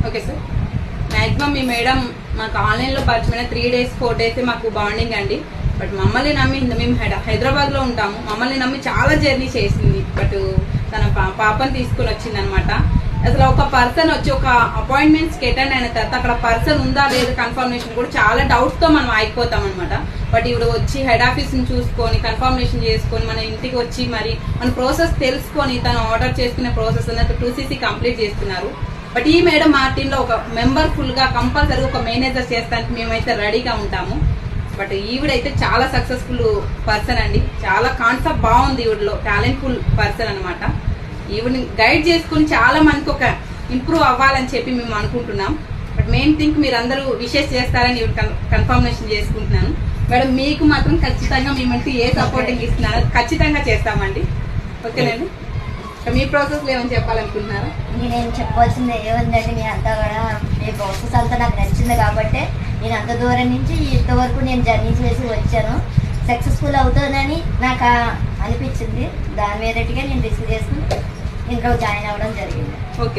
Okay sir. Maximum మీ madam మాకు ఆన్లైన్లో పరిచయమైన 3 days 4 days మాకు బాండింగ్ అండి. బట్ మమ్మల్ని నమ్మి మేము హైదరాబాద్లో ఉంటాము, మమ్మల్ని నమ్మి చాలా జర్నీ చేసింది. బట్ తన పాపని తీసుకుని వచ్చింది అనమాట. అసలు ఒక పర్సన్ వచ్చి ఒక అపాయింట్మెంట్స్కి అటెండ్ అయిన తర్వాత అక్కడ పర్సన్ ఉందా లేదా కన్ఫర్మేషన్ కూడా చాలా డౌట్స్తో మనం ఆగిపోతాం అనమాట. బట్ ఇప్పుడు వచ్చి హెడ్ ఆఫీస్ని చూసుకొని కన్ఫర్మేషన్ చేసుకొని మన ఇంటికి వచ్చి మరి మన ప్రాసెస్ తెలుసుకొని తను ఆర్డర్ చేసుకునే ప్రాసెస్ అనేది 2cc కంప్లీట్ చేస్తున్నారు. బట్ ఈ మేడం మా టీంలో ఒక మెంబర్ ఫుల్గా కంపల్సరీగా ఒక మేనేజర్ చేస్తానికి మేమైతే రెడీగా ఉంటాము. బట్ ఈవిడైతే చాలా సక్సెస్ఫుల్ పర్సన్ అండి. చాలా కాన్సెప్ట్ బాగుంది, ఈవిడలో టాలెంట్ఫుల్ పర్సన్ అనమాట. ఈవిడ్ని గైడ్ చేసుకుని చాలా మందికి ఒక ఇంప్రూవ్ అవ్వాలని చెప్పి మేము అనుకుంటున్నాం. బట్ మెయిన్ థింక్ మీరు అందరూ విషెస్ చేస్తారని ఈవిడ కన్ఫర్మేషన్ చేసుకుంటున్నాను. మేడం మీకు మాత్రం ఖచ్చితంగా మేమంటే ఏ సపోర్టింగ్ ఇస్తున్నారో ఖచ్చితంగా చేస్తామండి. ఓకేనండి. మీ ప్రాసెస్ ఏమని చెప్పాలనుకుంటున్నారా? నేను చెప్పాల్సింది ఏముందండి, మీ అంతా కూడా మీ ప్రాసెస్ అంతా నాకు నచ్చింది కాబట్టి నేను అంత దూరం నుంచి ఇంతవరకు నేను జర్నీ చేసి వచ్చాను. సక్సెస్ఫుల్ అవుతుందని నాకు అనిపించింది. దాని మీదటిగా నేను రిస్క్ చేసుకుని ఇంట్లో జాయిన్ అవ్వడం జరిగింది. ఓకే.